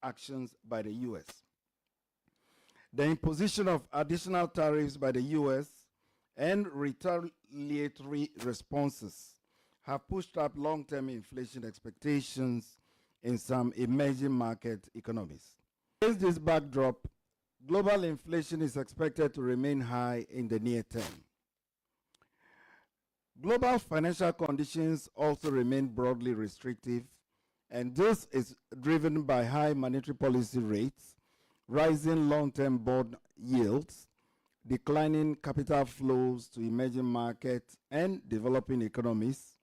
actions by the U.S. The imposition of additional tariffs by the U.S. and retaliatory responses have pushed up long-term inflation expectations in some emerging market economies. Against this backdrop, global inflation is expected to remain high in the near term. Global financial conditions also remain broadly restrictive, and this is driven by high monetary policy rates, rising long-term bond yields, declining capital flows to emerging markets and developing economies,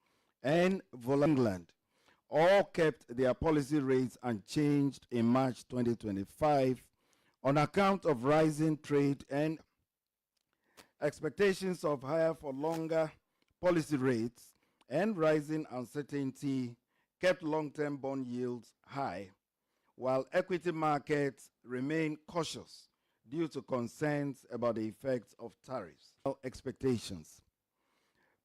and England all kept their policy rates unchanged in March 2025 on account of rising trade and expectations of higher for longer policy rates and rising uncertainty kept long-term bond yields high, while equity markets remain cautious due to concerns about the effects of tariffs. Expectations.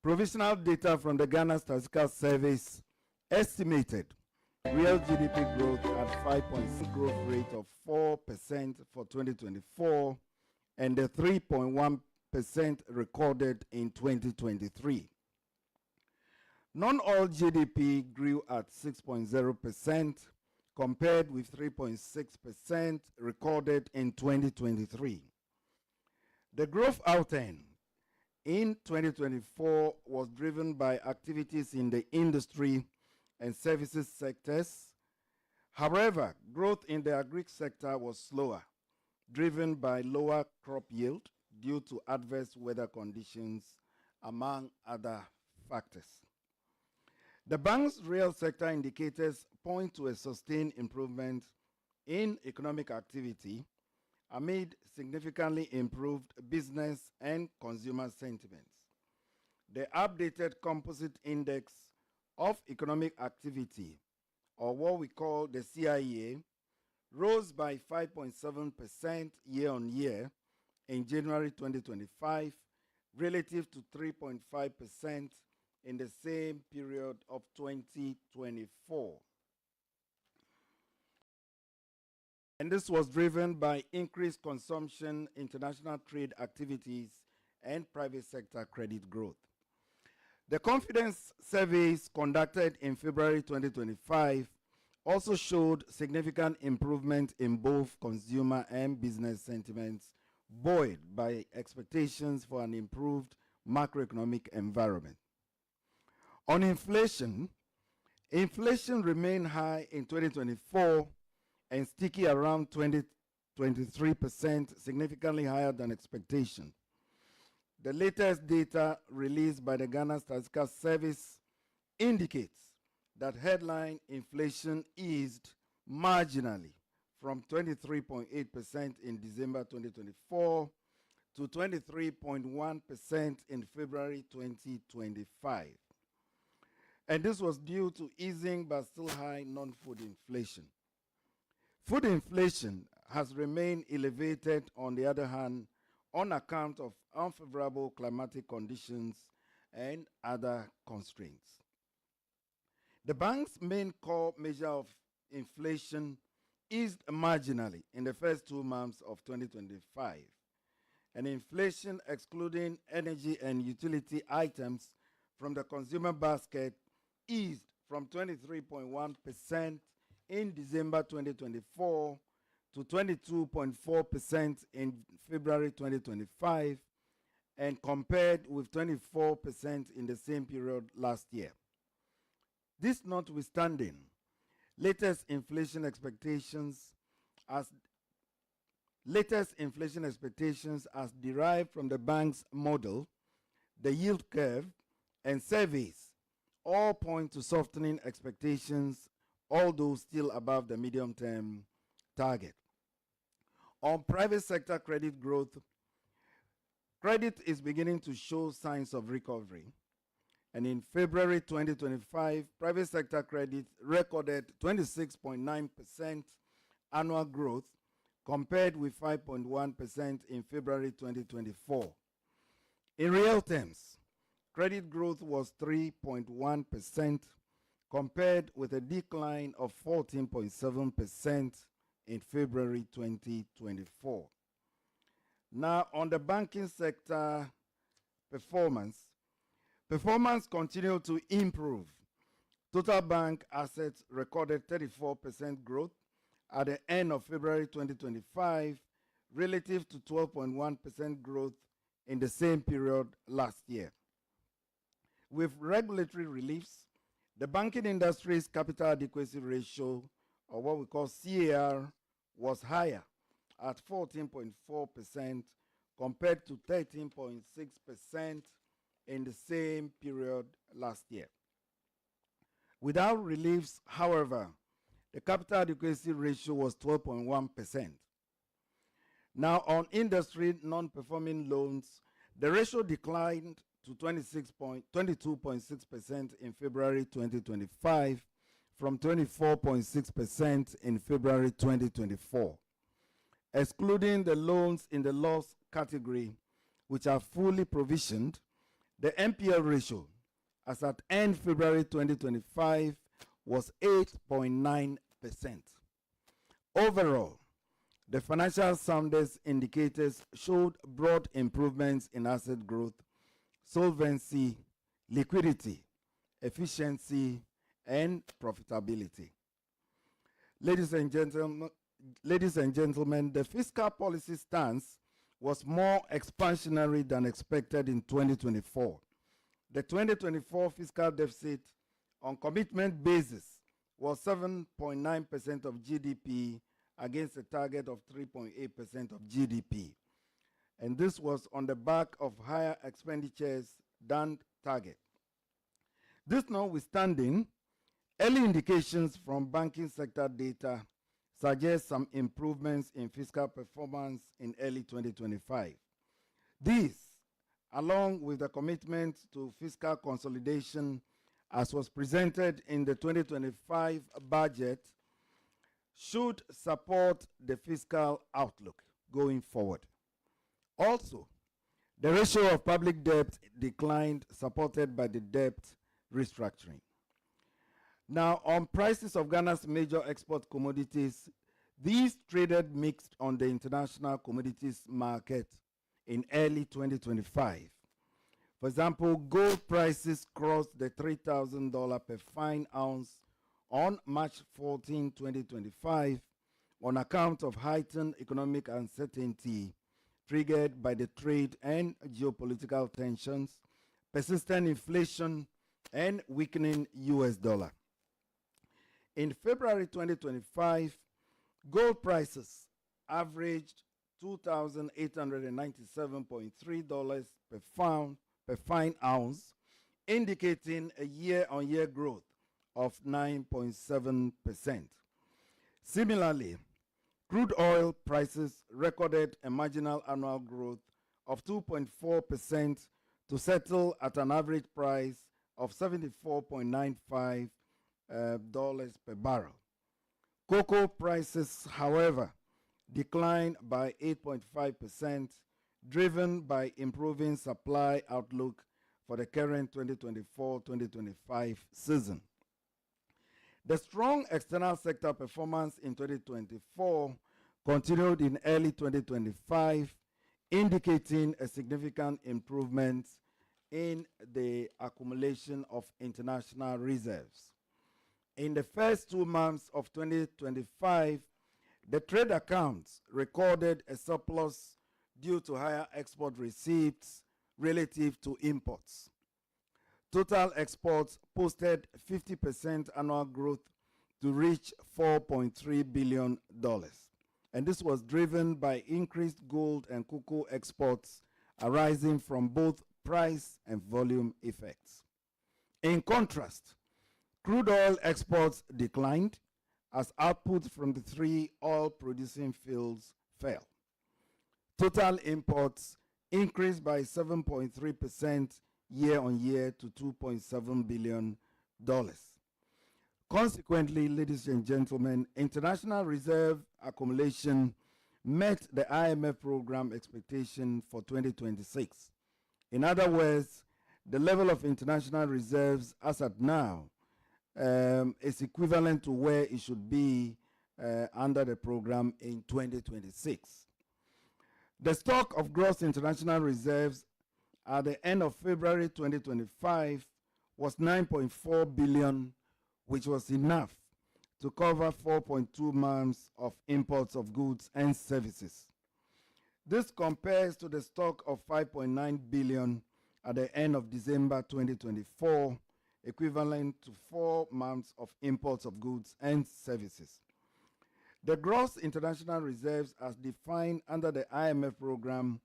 Provisional data from the Ghana Statistical Service estimated real GDP growth at 5.6% growth rate of 4% for 2024 and the 3.1% recorded in 2023. Non-oil GDP grew at 6.0% compared with 3.6% recorded in 2023. The growth outturn in 2024 was driven by activities in the industry and services sectors. However, growth in the agri sector was slower, driven by lower crop yield due to adverse weather conditions, among other factors. The bank's real sector indicators point to a sustained improvement in economic activity amid significantly improved business and consumer sentiments. The updated composite index of economic activity, or what we call the CIEA, rose by 5.7% year-on-year in January 2025 relative to 3.5% in the same period of 2024. And this was driven by increased consumption, international trade activities, and private sector credit growth. The confidence surveys conducted in February 2025 also showed significant improvement in both consumer and business sentiments, buoyed by expectations for an improved macroeconomic environment. On inflation, inflation remained high in 2024 and sticky around 23%, significantly higher than expectation. The latest data released by the Ghana Statistical Service indicates that headline inflation eased marginally from 23.8% in December 2024 to 23.1% in February 2025. And this was due to easing but still high non-food inflation. Food inflation has remained elevated, on the other hand, on account of unfavorable climatic conditions and other constraints. The bank's main core measure of inflation eased marginally in the first 2 months of 2025, and inflation excluding energy and utility items from the consumer basket eased from 23.1% in December 2024 to 22.4% in February 2025, and compared with 24% in the same period last year. This notwithstanding, latest inflation expectations as derived from the bank's model, the yield curve, and surveys all point to softening expectations, although still above the medium-term target. On private sector credit growth, credit is beginning to show signs of recovery. And in February 2025, private sector credit recorded 26.9% annual growth compared with 5.1% in February 2024. In real terms, credit growth was 3.1% compared with a decline of 14.7% in February 2024. Now, on the banking sector performance continued to improve. Total bank assets recorded 34% growth at the end of February 2025 relative to 12.1% growth in the same period last year. With regulatory reliefs, the banking industry's capital adequacy ratio, or what we call CAR, was higher at 14.4% compared to 13.6% in the same period last year. Without reliefs, however, the capital adequacy ratio was 12.1%. Now, on industry non-performing loans, the ratio declined to 22.6% in February 2025 from 24.6% in February 2024. Excluding the loans in the loss category, which are fully provisioned, the NPL ratio as at end February 2025 was 8.9%. Overall, the financial soundness indicators showed broad improvements in asset growth, solvency, liquidity, efficiency, and profitability. Ladies and gentlemen, the fiscal policy stance was more expansionary than expected in 2024. The 2024 fiscal deficit on commitment basis was 7.9% of GDP against a target of 3.8% of GDP. And this was on the back of higher expenditures than target. This notwithstanding, early indications from banking sector data suggest some improvements in fiscal performance in early 2025. These, along with the commitment to fiscal consolidation as was presented in the 2025 budget, should support the fiscal outlook going forward. Also, the ratio of public debt declined, supported by the debt restructuring. Now, on prices of Ghana's major export commodities, these traded mixed on the international commodities market in early 2025. For example, gold prices crossed the $3,000 per fine ounce on March 14, 2025, on account of heightened economic uncertainty triggered by the trade and geopolitical tensions, persistent inflation, and weakening US dollar. In February 2025, gold prices averaged $2,897.3 per fine ounce, indicating a year-on-year growth of 9.7%. Similarly, crude oil prices recorded a marginal annual growth of 2.4% to settle at an average price of $74.95 per barrel. Cocoa prices, however, declined by 8.5%, driven by improving supply outlook for the current 2024-2025 season. The strong external sector performance in 2024 continued in early 2025, indicating a significant improvement in the accumulation of international reserves. In the first 2 months of 2025, the trade accounts recorded a surplus due to higher export receipts relative to imports. Total exports posted 50% annual growth to reach $4.3 billion. And this was driven by increased gold and cocoa exports arising from both price and volume effects. In contrast, crude oil exports declined as output from the 3 oil-producing fields fell. Total imports increased by 7.3% year-on-year to $2.7 billion. Consequently, ladies and gentlemen, international reserve accumulation met the IMF program expectation for 2026. In other words, the level of international reserves as at now is equivalent to where it should be under the program in 2026. The stock of gross international reserves at the end of February 2025 was 9.4 billion, which was enough to cover 4.2 months of imports of goods and services. This compares to the stock of 5.9 billion at the end of December 2024, equivalent to 4 months of imports of goods and services. The gross international reserves as defined under the IMF program,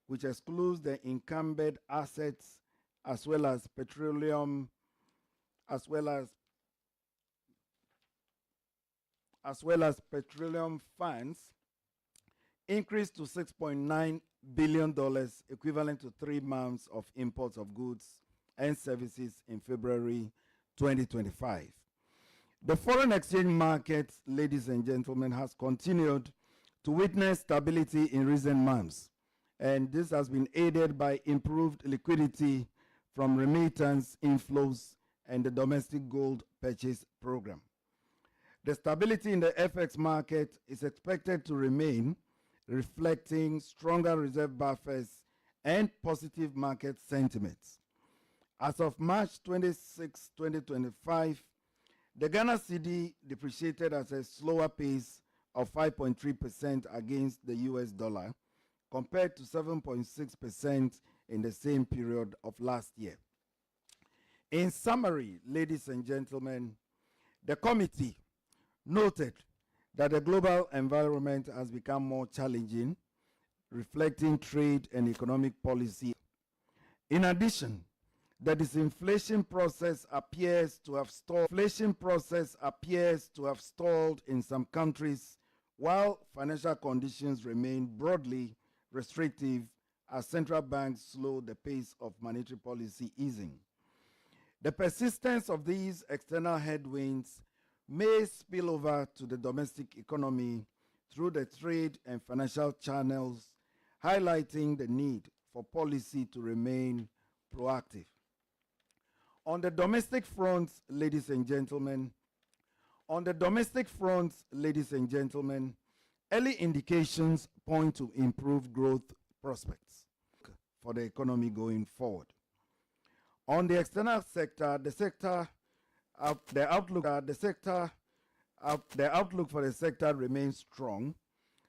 which excludes the encumbered assets as well as petroleum funds, increased to $6.9 billion, equivalent to 3 months of imports of goods and services in February 2025. The foreign exchange market, ladies and gentlemen, has continued to witness stability in recent months, and this has been aided by improved liquidity from remittance inflows and the domestic gold purchase program. The stability in the FX market is expected to remain, reflecting stronger reserve buffers and positive market sentiments. As of March 26, 2025, the Ghana cedi depreciated at a slower pace of 5.3% against the US dollar, compared to 7.6% in the same period of last year. In summary, ladies and gentlemen, the committee noted that the global environment has become more challenging, reflecting trade and economic policy. In addition, the disinflation process appears to have stalled in some countries, while financial conditions remain broadly restrictive as central banks slow the pace of monetary policy easing. The persistence of these external headwinds may spill over to the domestic economy through the trade and financial channels, highlighting the need for policy to remain proactive. On the domestic front, ladies and gentlemen, early indications point to improved growth prospects for the economy going forward. On the external sector, the outlook for the sector remains strong.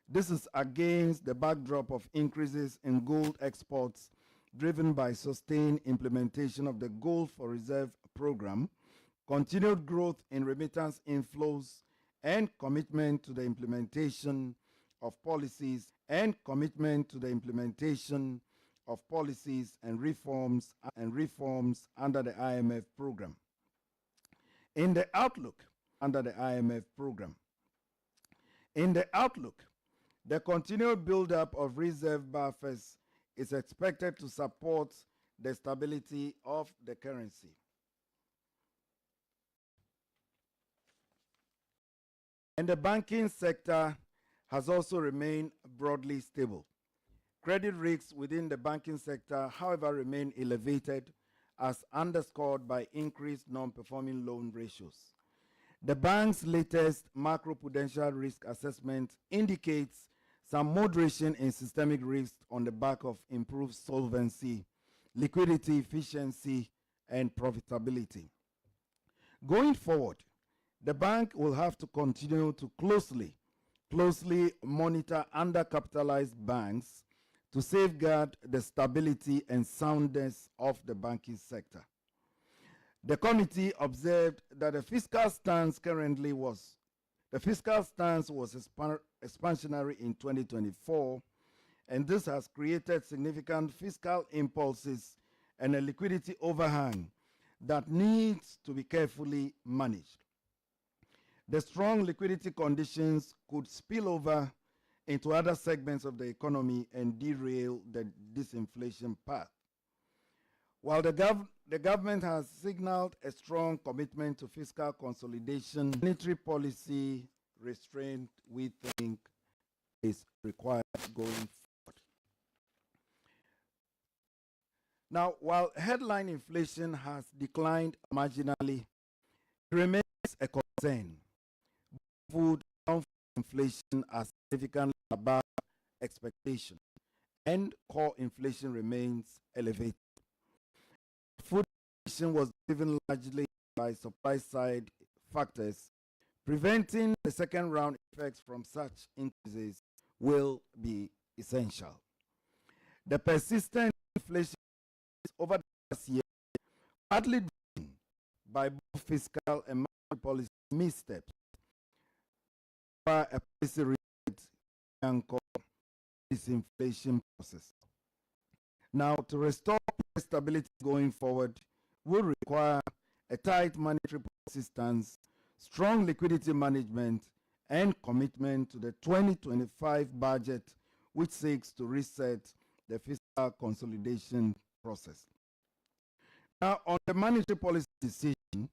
This is against the backdrop of increases in gold exports driven by sustained implementation of the Gold for Reserve program, continued growth in remittance inflows, and commitment to the implementation of policies and reforms under the IMF program. In the outlook, the continued buildup of reserve buffers is expected to support the stability of the currency. And the banking sector has also remained broadly stable. Credit risks within the banking sector, however, remain elevated, as underscored by increased non-performing loan ratios. The bank's latest macroprudential risk assessment indicates some moderation in systemic risk on the back of improved solvency, liquidity efficiency, and profitability. Going forward, the bank will have to continue to closely monitor undercapitalized banks to safeguard the stability and soundness of the banking sector. The committee observed that the fiscal stance was expansionary in 2024, and this has created significant fiscal impulses and a liquidity overhang that needs to be carefully managed. The strong liquidity conditions could spill over into other segments of the economy and derail the disinflation path. While the government has signaled a strong commitment to fiscal consolidation, monetary policy restraint, we think, is required going forward. Now, while headline inflation has declined marginally, it remains a concern. Food, inflation are significantly above expectation, and core inflation remains elevated. Food inflation was driven largely by supply side factors. Preventing the second round effects from such increases will be essential. The persistent inflation over the last year, partly driven by both fiscal and monetary policy missteps, require a policy rate anchor this inflation process. Now, to restore price stability going forward will require a tight monetary policy stance, strong liquidity management, and commitment to the 2025 budget, which seeks to reset the fiscal consolidation process. Now, on the monetary policy decision,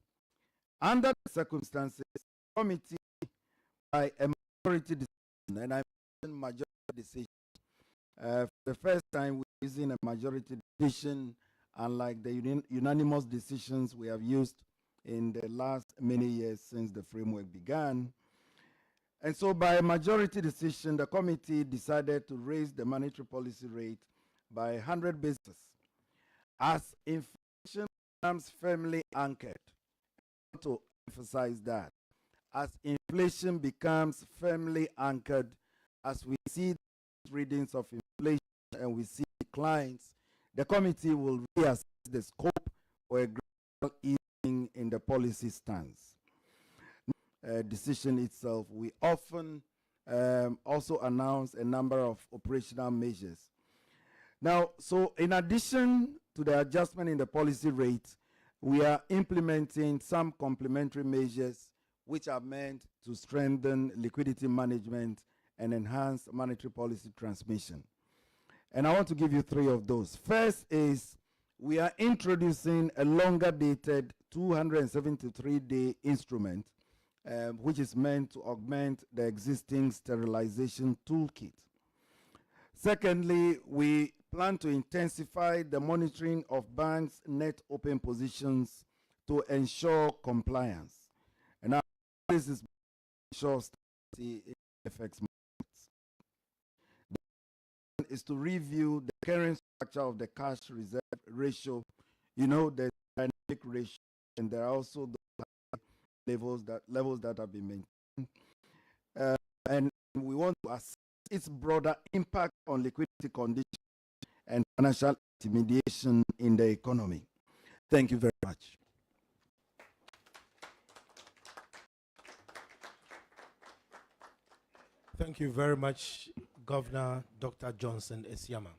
under the circumstances, the committee, by a majority decision, and I mentioned majority decision, for the first time we're using a majority decision, unlike the unanimous decisions we have used in the last many years since the framework began. And so by a majority decision, the committee decided to raise the monetary policy rate by 100 basis points. As inflation becomes firmly anchored, I want to emphasize that, as inflation becomes firmly anchored, as we see readings of inflation and we see declines, the committee will reassess the scope for a gradual easing in the policy stance. Decision itself, we often also announce a number of operational measures. Now, so in addition to the adjustment in the policy rate, we are implementing some complementary measures which are meant to strengthen liquidity management and enhance monetary policy transmission. And I want to give you three of those. First is we are introducing a longer dated 273-day instrument, which is meant to augment the existing sterilization toolkit. Secondly, we plan to intensify the monitoring of banks' net open positions to ensure compliance. And now this is ensure stability in FX markets. The plan is to review the current structure of the cash reserve ratio. You know, the dynamic ratio, and there are also those levels that have been maintained. And we want to assess its broader impact on liquidity conditions and financial intermediation in the economy. Thank you very much. Thank you very much, Governor Dr. Johnson Esiama.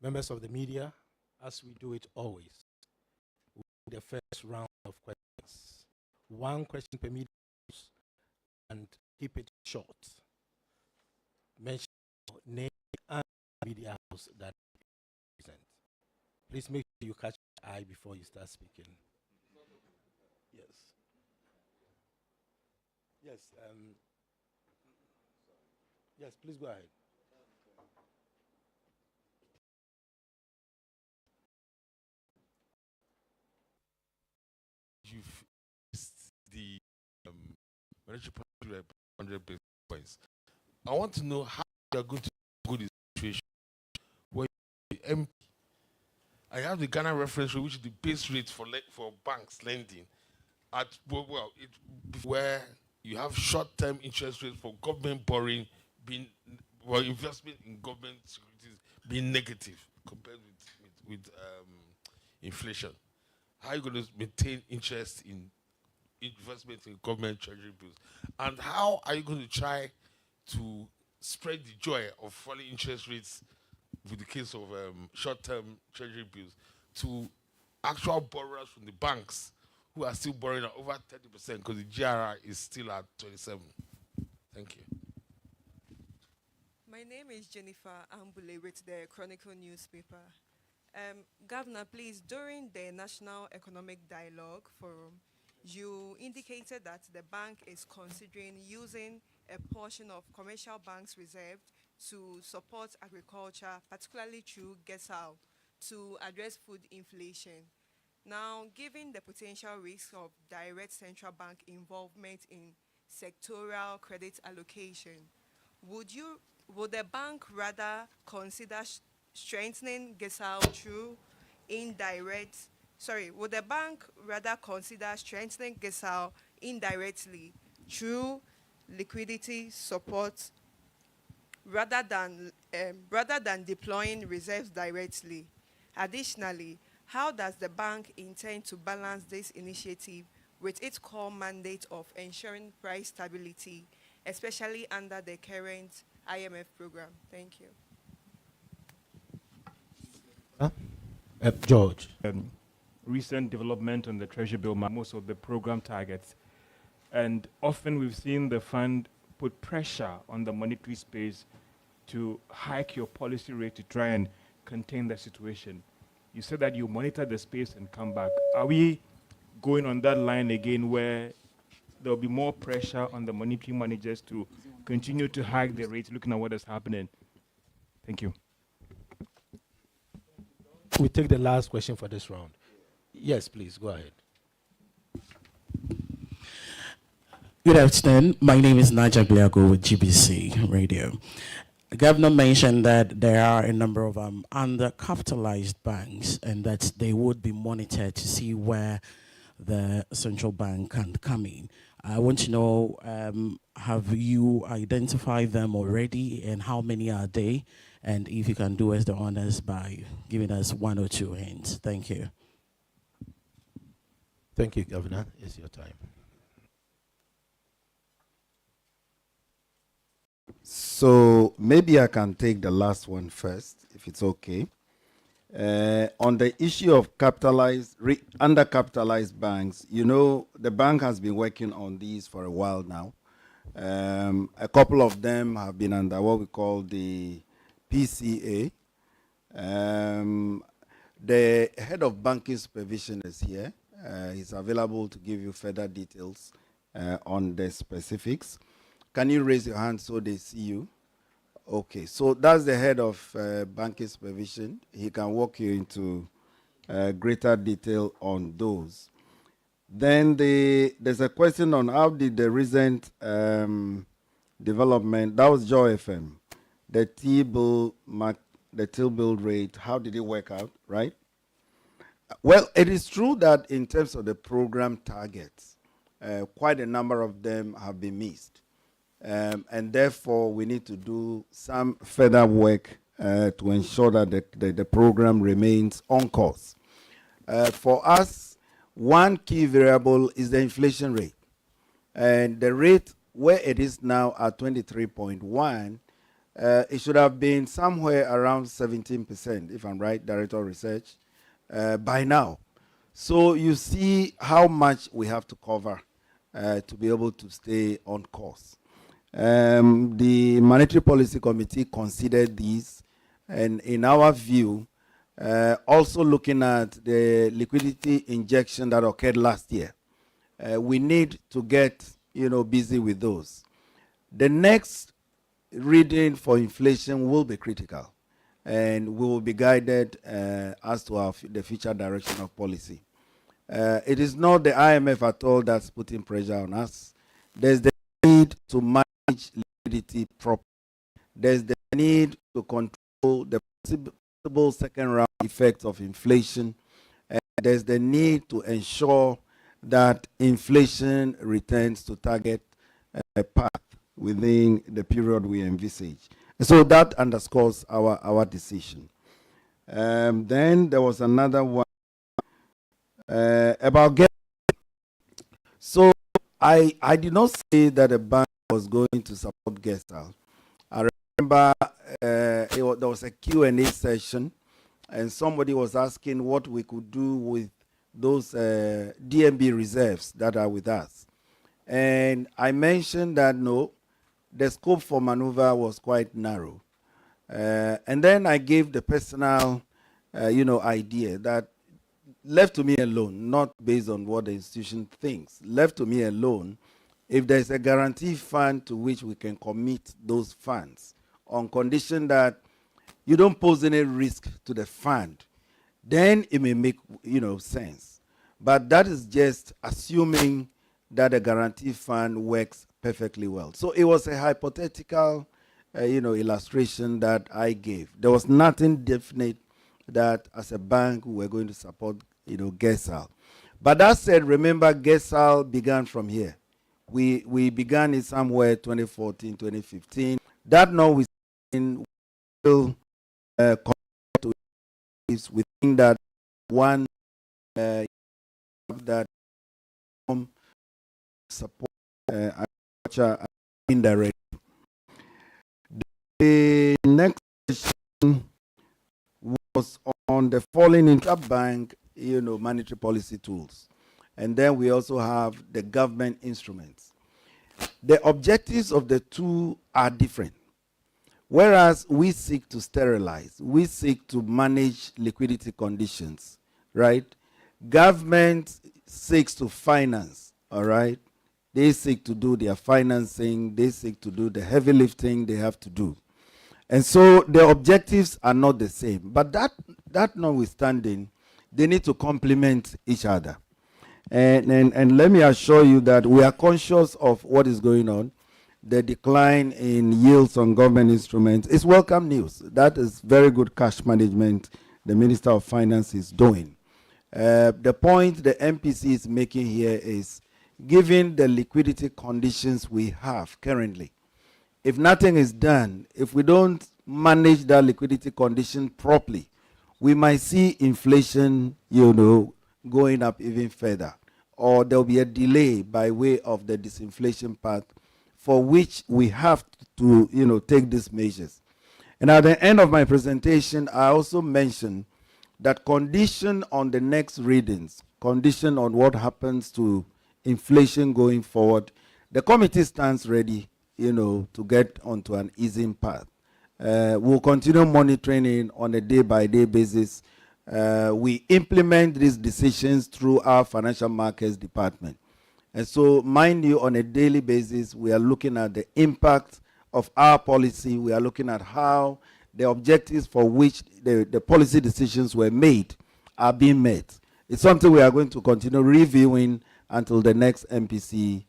Members of the media, as we do it always, we do the first round of questions. One question per media and keep it short. Mention your name and media house that you present. Please make sure you catch your eye before you start speaking. Yes. Yes. Yes, please go ahead. You've the monetary policy 100 basis points. I want to know how you are going to go this situation where the MP. I have the Ghana reference rate, which is the base rate for banks lending at where you have short-term interest rates for government borrowing being investment in government securities being negative compared with inflation. How are you going to maintain interest in investment in government treasury bills? And how are you going to try to spread the joy of falling interest rates with the case of short-term treasury bills to actual borrowers from the banks who are still borrowing at over 30% because the GRR is still at 27? Thank you. My name is Jennifer Ambule with the Chronicle newspaper. Governor, please, during the National Economic Dialogue Forum, you indicated that the bank is considering using a portion of commercial banks' reserve to support agriculture, particularly through GESAL, to address food inflation. Now, given the potential risk of direct central bank involvement in sectoral credit allocation, would the bank rather consider strengthening GESAL through indirect, would the bank rather consider strengthening GESAL indirectly through liquidity support rather than deploying reserves directly? Additionally, how does the bank intend to balance this initiative with its core mandate of ensuring price stability, especially under the current IMF program? Thank you. George. Recent development on the treasury bill, most of the program targets. And often we've seen the fund put pressure on the monetary space to hike your policy rate to try and contain the situation. You said that you monitor the space and come back. Are we going on that line again where there'll be more pressure on the monetary managers to continue to hike the rates, looking at what is happening? Thank you. We take the last question for this round. Yes, please, go ahead. Good afternoon. My name is Naja Gliago with GBC Radio. The governor mentioned that there are a number of undercapitalized banks and that they would be monitored to see where the central bank can come in. I want to know, have you identified them already and how many are they? And if you can do us the honors by giving us one or two hints. Thank you. Thank you, Governor. It's your time. So maybe I can take the last one first, if it's okay. On the issue of undercapitalized banks, you know, the bank has been working on these for a while now. A couple of them have been under what we call the PCA. The head of banking supervision is here. He's available to give you further details on the specifics. Can you raise your hand so they see you? Okay, so that's the head of banking supervision. He can walk you into greater detail on those. Then there's a question on how did the recent development, that was Joy FM, the T-bill rate, how did it work out, right? Well, it is true that in terms of the program targets, quite a number of them have been missed. And therefore, we need to do some further work to ensure that the program remains on course. For us, one key variable is the inflation rate. And the rate where it is now at 23.1, it should have been somewhere around 17%, if I'm right, Director of Research, by now. So you see how much we have to cover to be able to stay on course. The Monetary Policy Committee considered these, and in our view, also looking at the liquidity injection that occurred last year, we need to get busy with those. The next reading for inflation will be critical, and we will be guided as to the future direction of policy. It is not the IMF at all that's putting pressure on us. There's the need to manage liquidity properly. There's the need to control the possible second round effects of inflation. And there's the need to ensure that inflation returns to target path within the period we envisage. So that underscores our decision. Then there was another one about getting. So I did not say that the bank was going to support GESAL. I remember there was a Q&A session, and somebody was asking what we could do with those DMB reserves that are with us. And I mentioned that no, the scope for maneuver was quite narrow. And then I gave the personal, idea that left to me alone, not based on what the institution thinks, left to me alone, if there's a guarantee fund to which we can commit those funds on condition that you don't pose any risk to the fund, then it may make sense. But that is just assuming that the guarantee fund works perfectly well. So it was a hypothetical, illustration that I gave. There was nothing definite that as a bank we were going to support, GESAL. But that said, remember GESAL began from here. We began it somewhere 2014, 2015. That notwithstanding, will continue to is we think that one that support agriculture indirect. The next question was on the falling interbank, monetary policy tools. And then we also have the government instruments. The objectives of the two are different. Whereas we seek to sterilize, we seek to manage liquidity conditions, right? Government seeks to finance, all right? They seek to do their financing, they seek to do the heavy lifting they have to do. And so the objectives are not the same. But that notwithstanding, they need to complement each other. And let me assure you that we are conscious of what is going on. The decline in yields on government instruments is welcome news. That is very good cash management the Minister of Finance is doing. The point the MPC is making here is, given the liquidity conditions we have currently, if nothing is done, if we don't manage that liquidity condition properly, we might see inflation, going up even further, or there will be a delay by way of the disinflation path, for which we have to, take these measures. And at the end of my presentation, I also mentioned that condition on the next readings, condition on what happens to inflation going forward, the committee stands ready, to get onto an easing path. We'll continue monitoring it on a day-by-day basis. We implement these decisions through our financial markets department. And so, mind you, on a daily basis, we are looking at the impact of our policy. We are looking at how the objectives for which the policy decisions were made are being met. It's something we are going to continue reviewing until the next MPC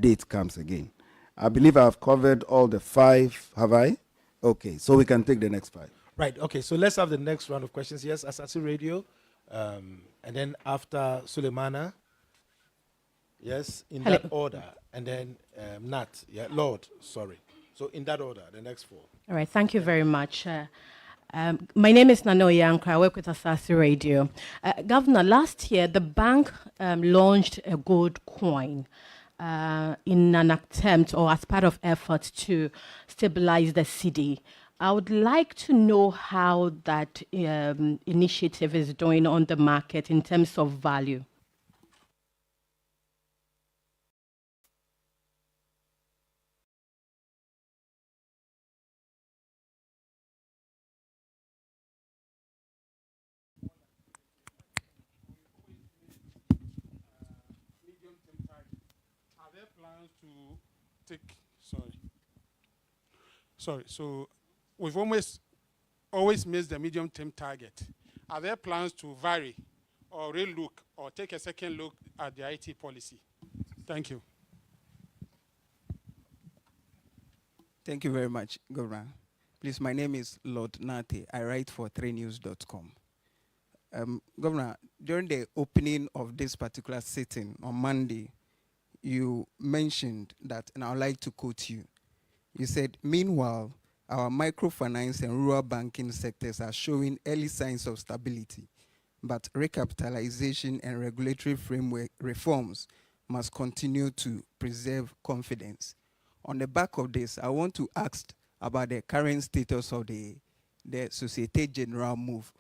date comes again. I believe I've covered all the 5, have I? Okay, so we can take the next 5. Right, okay, so let's have the next round of questions. Yes, Asasi Radio, and then after Suleimana. Yes, in Hello. that order. And then Nat, Lord, sorry. So in that order, the next 4. All right, thank you very much. My name is Nano Yankra. I work with Asasi Radio. Governor, last year, the bank launched a gold coin in an attempt or as part of efforts to stabilize the city. I would like to know how that initiative is doing on the market in terms of value. So we've always missed the medium-term target. Are there plans to vary or relook or take a second look at the IT policy? Thank you. Thank you very much, Governor. Please, my name is Lord Nate. I write for 3news.com. Governor, during the opening of this particular sitting on Monday, you mentioned that, and I would like to quote you. You said, meanwhile, our microfinance and rural banking sectors are showing early signs of stability, but recapitalization and regulatory framework reforms must continue to preserve confidence. On the back of this, I want to ask about the current status of the Societe Generale move.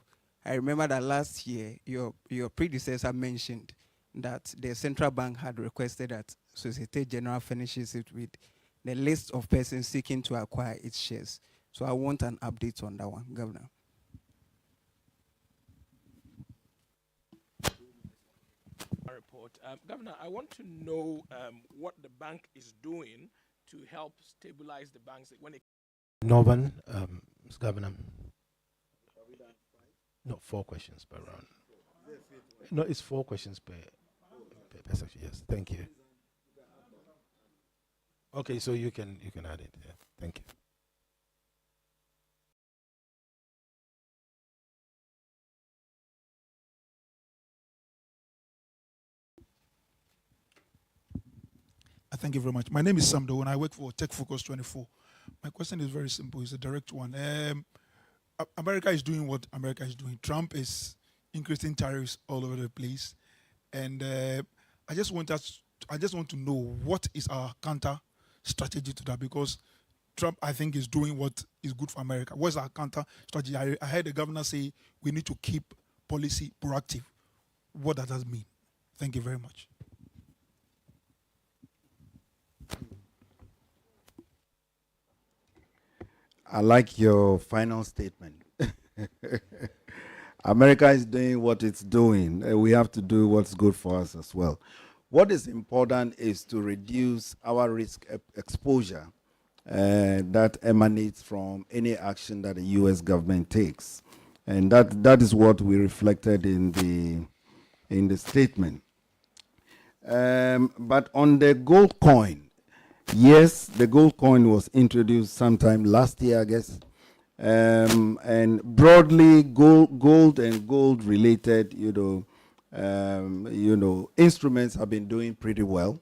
I remember that last year, your predecessor mentioned that the central bank had requested that Societe Generale finishes it with the list of persons seeking to acquire its shares. So I want an update on that one, Governor. Report. Governor, I want to know what the bank is doing to help stabilize the banks when it. Northern, Mr. Governor. No, 4 questions per round. No, it's 4 questions per section. Yes, thank you. Okay, so you can add it. Yeah. Thank you. Thank you very much. My name is Sam and I work for Tech Focus 24. My question is very simple. It's a direct one. America is doing what America is doing. Trump is increasing tariffs all over the place, and I just want to know what is our counter strategy to that, because Trump, I think, is doing what is good for America. What's our counter strategy? I heard the governor say we need to keep policy proactive. What does that mean? Thank you very much. I like your final statement. America is doing what it's doing. We have to do what's good for us as well. What is important is to reduce our risk exposure that emanates from any action that the U.S. government takes, and that is what we reflected in the statement. But on the gold coin, yes, the gold coin was introduced sometime last year, I guess. And broadly, gold and gold-related, instruments have been doing pretty well.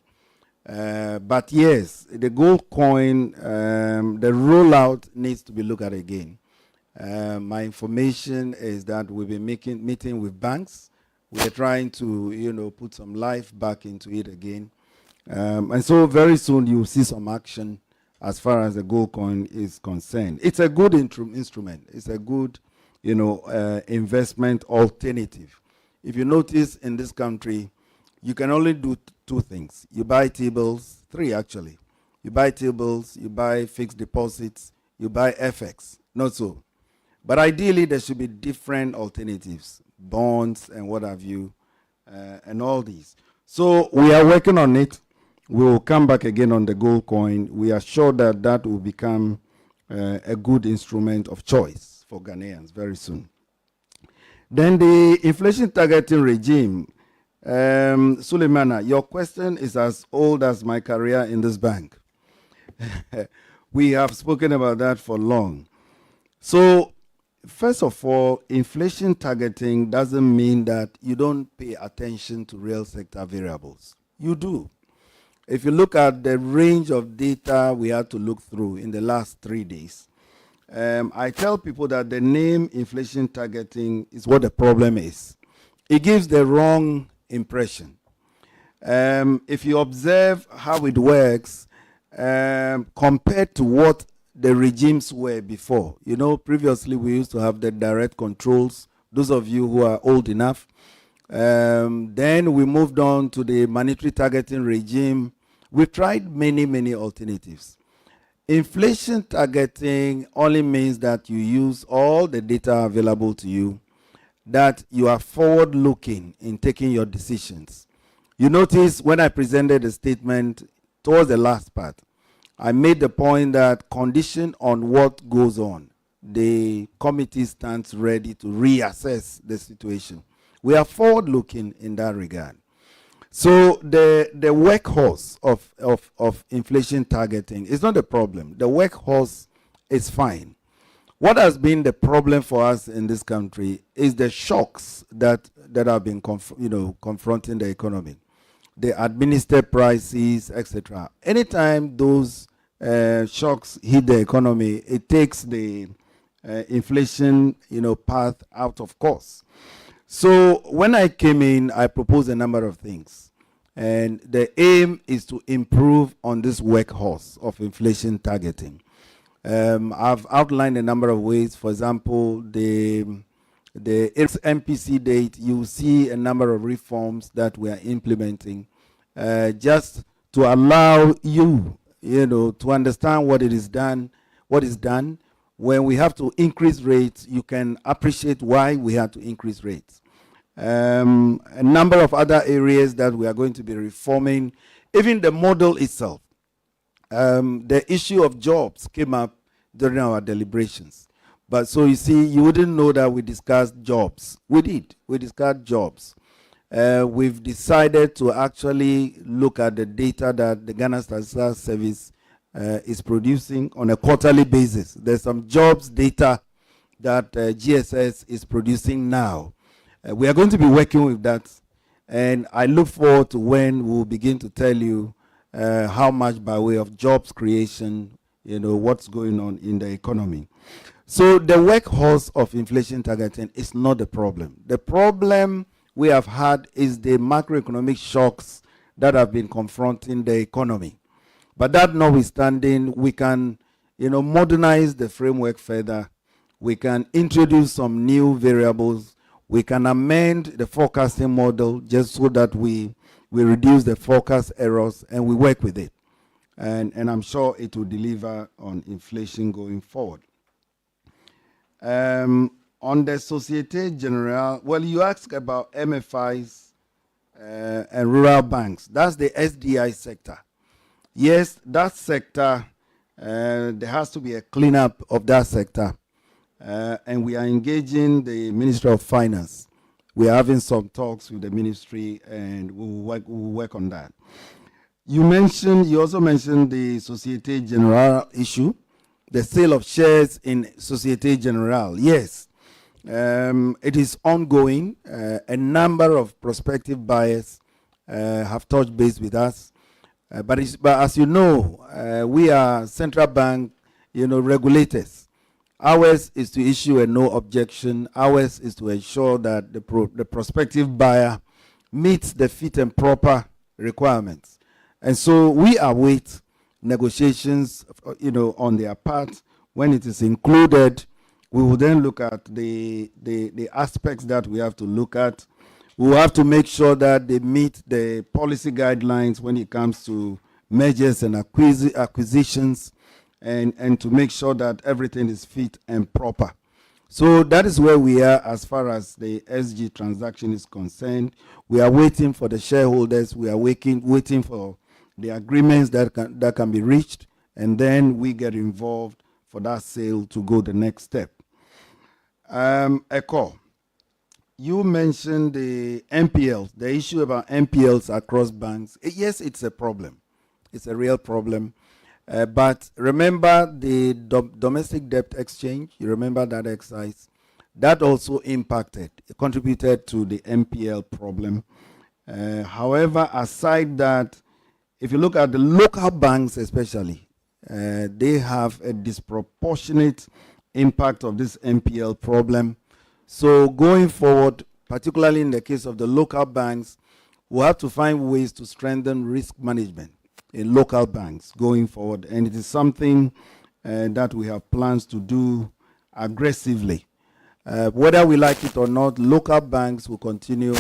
But yes, the gold coin, the rollout needs to be looked at again. My information is that we've been meeting with banks. We're trying to, put some life back into it again. And so very soon you'll see some action as far as the gold coin is concerned. It's a good instrument. It's a good, investment alternative. If you notice in this country, you can only do two things. You buy T-bills, three actually. You buy T-bills, you buy fixed deposits, you buy FX. Not so. But ideally, there should be different alternatives, bonds and what have you, and all these. So we are working on it. We will come back again on the gold coin. We are sure that that will become a good instrument of choice for Ghanaians very soon. Then the inflation targeting regime. Suleimana, your question is as old as my career in this bank. We have spoken about that for long. So, first of all, inflation targeting doesn't mean that you don't pay attention to real sector variables. You do. If you look at the range of data we had to look through in the last 3 days, I tell people that the name inflation targeting is what the problem is. It gives the wrong impression. If you observe how it works, compared to what the regimes were before, previously we used to have the direct controls. Those of you who are old enough, then we moved on to the monetary targeting regime. We tried many, many alternatives. Inflation targeting only means that you use all the data available to you, that you are forward-looking in taking your decisions. You notice when I presented the statement towards the last part, I made the point that condition on what goes on, the committee stands ready to reassess the situation. We are forward-looking in that regard. So the workhorse of inflation targeting is not a problem. The workhorse is fine. What has been the problem for us in this country is the shocks that have been confronting the economy, the administered prices, etc. Anytime those shocks hit the economy, it takes the inflation path out of course. So when I came in, I proposed a number of things. And the aim is to improve on this workhorse of inflation targeting. I've outlined a number of ways. For example, the MPC date, you see a number of reforms that we are implementing just to allow you, to understand what is done. When we have to increase rates, you can appreciate why we have to increase rates. A number of other areas that we are going to be reforming, even the model itself. The issue of jobs came up during our deliberations. But so you see, you wouldn't know that we discussed jobs. We did. We discussed jobs. We've decided to actually look at the data that the Ghana Statistical Service is producing on a quarterly basis. There's some jobs data that GSS is producing now. We are going to be working with that, and I look forward to when we'll begin to tell you how much by way of jobs creation, what's going on in the economy. So the workhorse of inflation targeting is not the problem. The problem we have had is the macroeconomic shocks that have been confronting the economy. But that notwithstanding, we can, modernize the framework further. We can introduce some new variables. We can amend the forecasting model just so that we reduce the forecast errors and we work with it. And I'm sure it will deliver on inflation going forward. On the Societe Generale, well, you asked about MFIs and rural banks. That's the SDI sector. Yes, that sector, there has to be a cleanup of that sector. And we are engaging the Ministry of Finance. We are having some talks with the ministry, and we'll work on that. You also mentioned the Societe Generale issue, the sale of shares in Societe Generale. Yes, it is ongoing. A number of prospective buyers have touched base with us. But as you know, we are central bank, regulators. Ours is to issue a no objection. Ours is to ensure that the prospective buyer meets the fit and proper requirements. And so we await negotiations, on their part. When it is included, we will then look at the aspects that we have to look at. We will have to make sure that they meet the policy guidelines when it comes to mergers and acquisitions, and to make sure that everything is fit and proper. So that is where we are as far as the SG transaction is concerned. We are waiting for the shareholders. We are waiting for the agreements that can be reached, and then we get involved for that sale to go the next step. Echo, you mentioned the NPLs, the issue about NPLs across banks. Yes, it's a problem. It's a real problem. But remember the domestic debt exchange, you remember that exercise? That also contributed to the NPL problem. However, aside that, if you look at the local banks especially, they have a disproportionate impact of this NPL problem. So going forward, particularly in the case of the local banks, we'll have to find ways to strengthen risk management in local banks going forward. And it is something that we have plans to do aggressively. Whether we like it or not, local banks will continue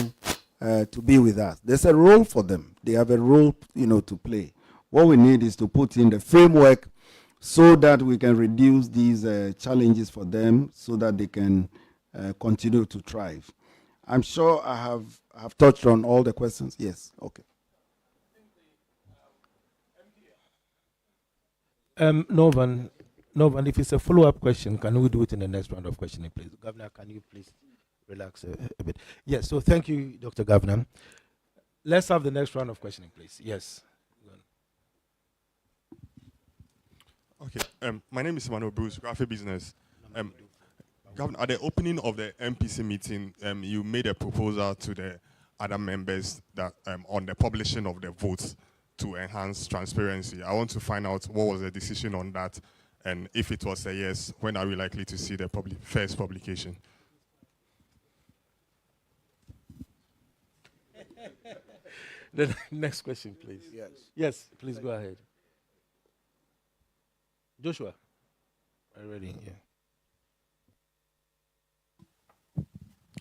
to be with us. There's a role for them. They have a role, to play. What we need is to put in the framework so that we can reduce these challenges for them so that they can continue to thrive. I'm sure I have touched on all the questions. Yes, okay. Norman, if it's a follow-up question, can we do it in the next round of questioning, please? Governor, can you please relax a bit? Yes, so thank you, Dr. Governor. Let's have the next round of questioning, please. Yes. Okay, my name is Emmanuel Bruce, Graphic Business. Governor, at the opening of the MPC meeting, you made a proposal to the other members that on the publishing of the votes to enhance transparency. I want to find out what was the decision on that, and if it was a yes, when are we likely to see the first publication? The next question, please. Yes. Yes, please go ahead. Joshua, are you ready? Yeah.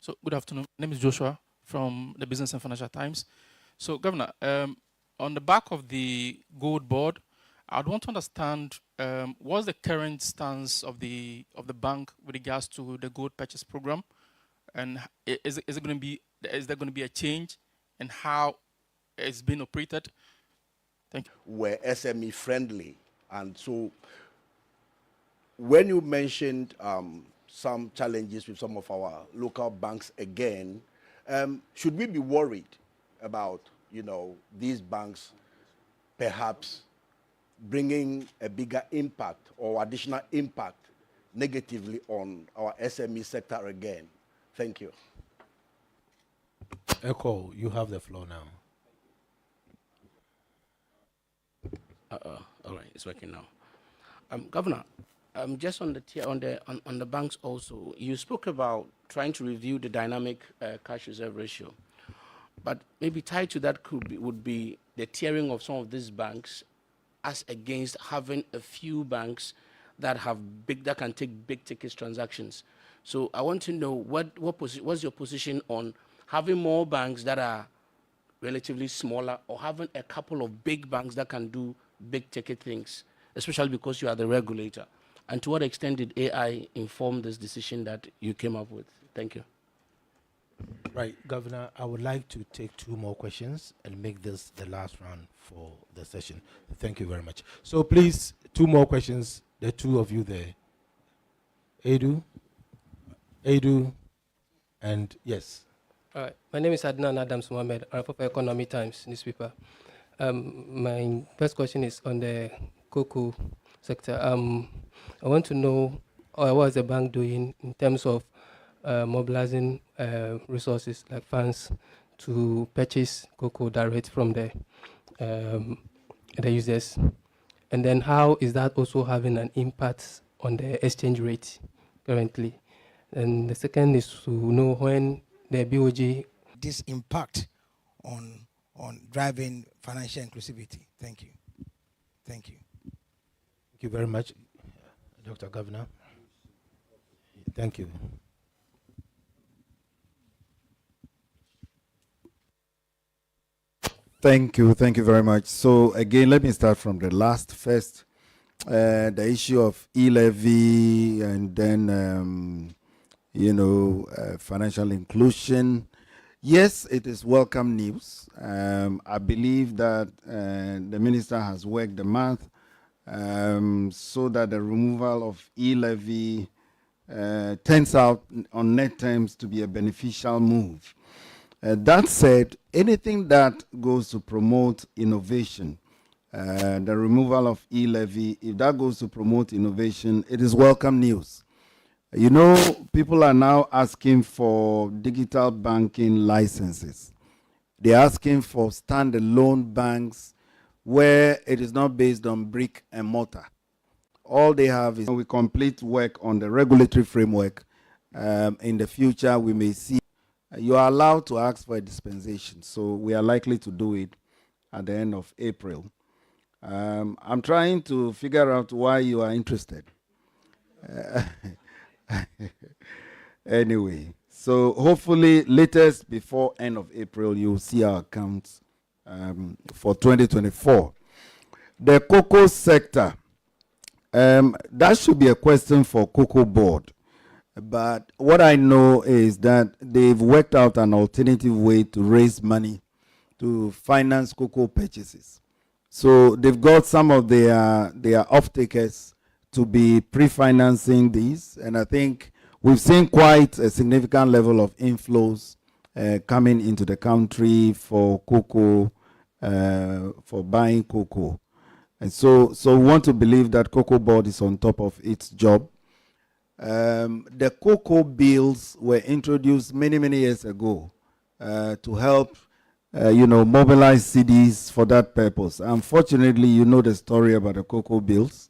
So, good afternoon. My name is Joshua from the Business and Financial Times. So, Governor, on the back of the gold board, I'd want to understand what's the current stance of the bank with regards to the gold purchase program, and is there going to be a change in how it's been operated? Thank you. Were SME friendly, and so when you mentioned some challenges with some of our local banks again, should we be worried about these banks perhaps bringing a bigger impact or additional impact negatively on our SME sector again? Thank you. Echo, you have the floor now. All right, it's working now. Governor, just on the banks also, you spoke about trying to review the dynamic cash reserve ratio, but maybe tied to that would be the tiering of some of these banks, as against having a few banks that can take big ticket transactions. So I want to know what's your position on having more banks that are relatively smaller, or having a couple of big banks that can do big ticket things, especially because you are the regulator? And to what extent did AI inform this decision that you came up with? Thank you. Right, Governor, I would like to take 2 more questions and make this the last round for the session. Thank you very much. So please, 2 more questions, the 2 of you there. Edu, and yes. All right. My name is Adnan Adams Mohammed. I report for Economy Times newspaper. My first question is on the cocoa sector. I want to know what is the bank doing in terms of mobilizing resources like funds to purchase cocoa direct from the users, and then how is that also having an impact on the exchange rate currently? And the second is to know when the BOG this impact on driving financial inclusivity. Thank you. Thank you. Thank you very much, Dr. Governor. Thank you. Thank you very much. So again, let me start from the last first. The issue of e-levy, and then financial inclusion. Yes, it is welcome news. I believe that the minister has worked the math so that the removal of e-levy turns out on net terms to be a beneficial move. That said, anything that goes to promote innovation, the removal of e-levy, if that goes to promote innovation, it is welcome news. You know, people are now asking for digital banking licenses. They're asking for standalone banks where it is not based on brick and mortar. All they have is we complete work on the regulatory framework. In the future, we may see you are allowed to ask for a dispensation. So we are likely to do it at the end of April. I'm trying to figure out why you are interested. Anyway, so hopefully latest before end of April, you'll see our accounts for 2024. The cocoa sector, that should be a question for Cocoa Board. But what I know is that they've worked out an alternative way to raise money to finance cocoa purchases. So they've got some of their off-takers to be pre-financing these, and I think we've seen quite a significant level of inflows coming into the country for cocoa, for buying cocoa. And so we want to believe that Cocoa Board is on top of its job. The cocoa bills were introduced many years ago to help mobilize cities for that purpose. Unfortunately, you know the story about the cocoa bills.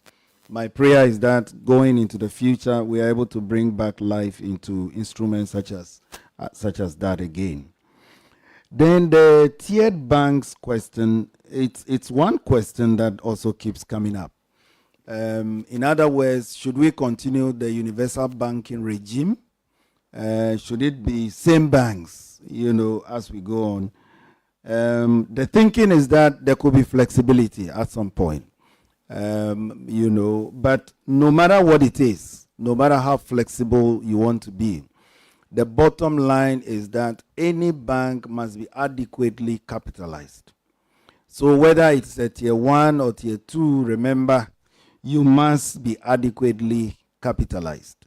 My prayer is that going into the future, we are able to bring back life into instruments such as that again. Then the tiered banks question, it's one question that also keeps coming up. In other words, should we continue the universal banking regime? Should it be same banks, as we go on? The thinking is that there could be flexibility at some point. But no matter what it is, no matter how flexible you want to be, the bottom line is that any bank must be adequately capitalized. So whether it's a tier 1 or tier 2, remember, you must be adequately capitalized.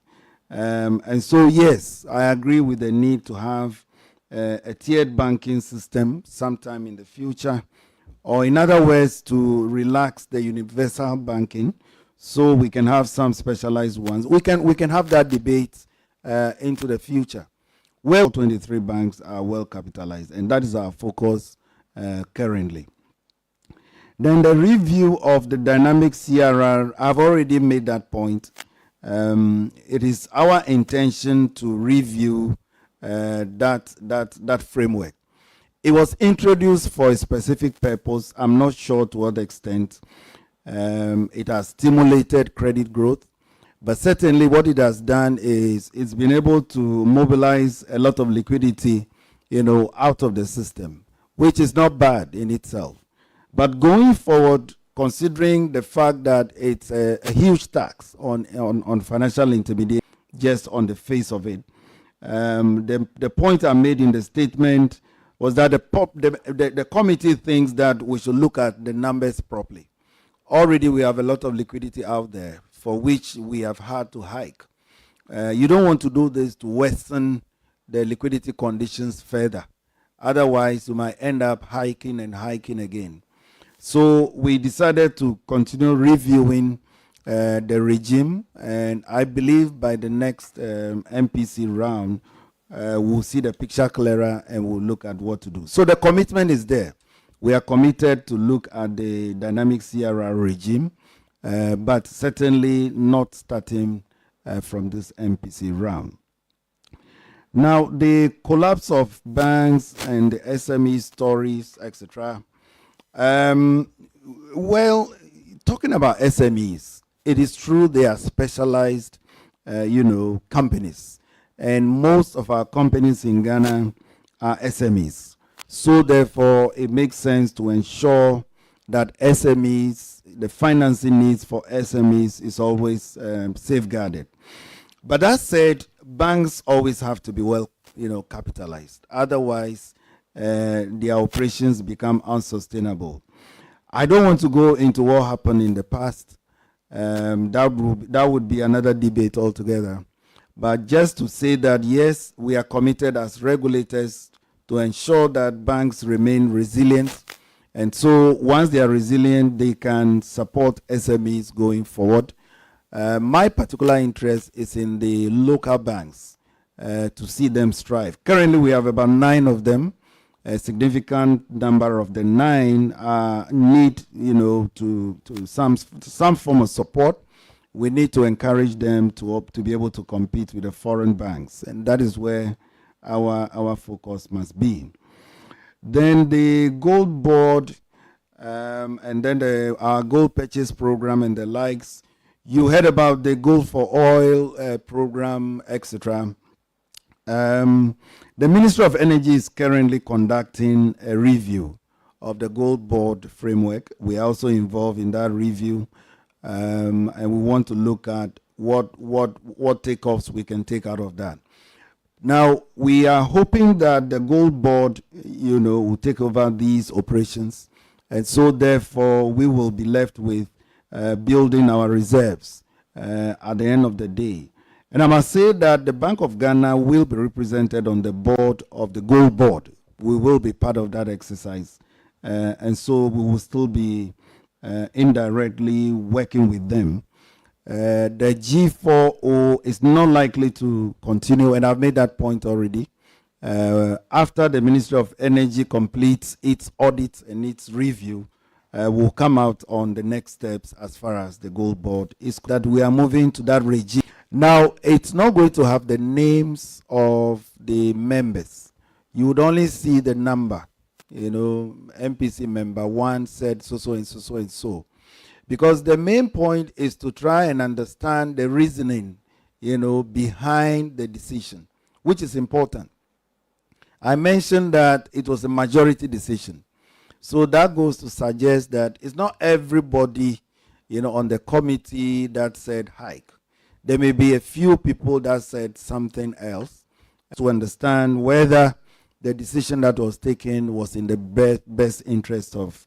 And so, yes, I agree with the need to have a tiered banking system sometime in the future, or in other words, to relax the universal banking so we can have some specialized ones. We can have that debate into the future. Well, 23 banks are well capitalized, and that is our focus currently. Then the review of the dynamic CRR, I've already made that point. It is our intention to review that framework. It was introduced for a specific purpose. I'm not sure to what extent it has stimulated credit growth, but certainly what it has done is it's been able to mobilize a lot of liquidity, out of the system, which is not bad in itself. But going forward, considering the fact that it's a huge tax on financial intermediary, just on the face of it, the point I made in the statement was that the committee thinks that we should look at the numbers properly. Already we have a lot of liquidity out there for which we have had to hike. You don't want to do this to worsen the liquidity conditions further. Otherwise, you might end up hiking and hiking again. So we decided to continue reviewing the regime, and I believe by the next MPC round, we'll see the picture clearer and we'll look at what to do. So the commitment is there. We are committed to look at the dynamic CRR regime, but certainly not starting from this MPC round. Now, the collapse of banks and the SME stories, etc. Well, talking about SMEs, it is true they are specialized, companies. And most of our companies in Ghana are SMEs. So therefore, it makes sense to ensure that SMEs, the financing needs for SMEs is always safeguarded. But that said, banks always have to be well, capitalized. Otherwise, their operations become unsustainable. I don't want to go into what happened in the past. That would be another debate altogether. But just to say that, yes, we are committed as regulators to ensure that banks remain resilient. And so once they are resilient, they can support SMEs going forward. My particular interest is in the local banks to see them strive. Currently, we have about 9 of them. A significant number of the 9 need, to some form of support. We need to encourage them to be able to compete with the foreign banks, and that is where our focus must be. Then the gold board, and then our gold purchase program and the likes. You heard about the gold for oil program, etc. The Ministry of Energy is currently conducting a review of the gold board framework. We are also involved in that review. And we want to look at what takeoffs we can take out of that. Now, we are hoping that the gold board, will take over these operations. And so, therefore, we will be left with building our reserves at the end of the day. And I must say that the Bank of Ghana will be represented on the board of the gold board. We will be part of that exercise. And so, we will still be indirectly working with them. The G4O is not likely to continue, and I've made that point already. After the Ministry of Energy completes its audit and its review, we'll come out on the next steps as far as the gold board is that we are moving to that regime. Now, it's not going to have the names of the members. You would only see the number. MPC member 1 said so and so and so. Because the main point is to try and understand the reasoning, behind the decision, which is important. I mentioned that it was a majority decision. So that goes to suggest that it's not everybody, on the committee that said hike. There may be a few people that said something else to understand whether the decision that was taken was in the best interest of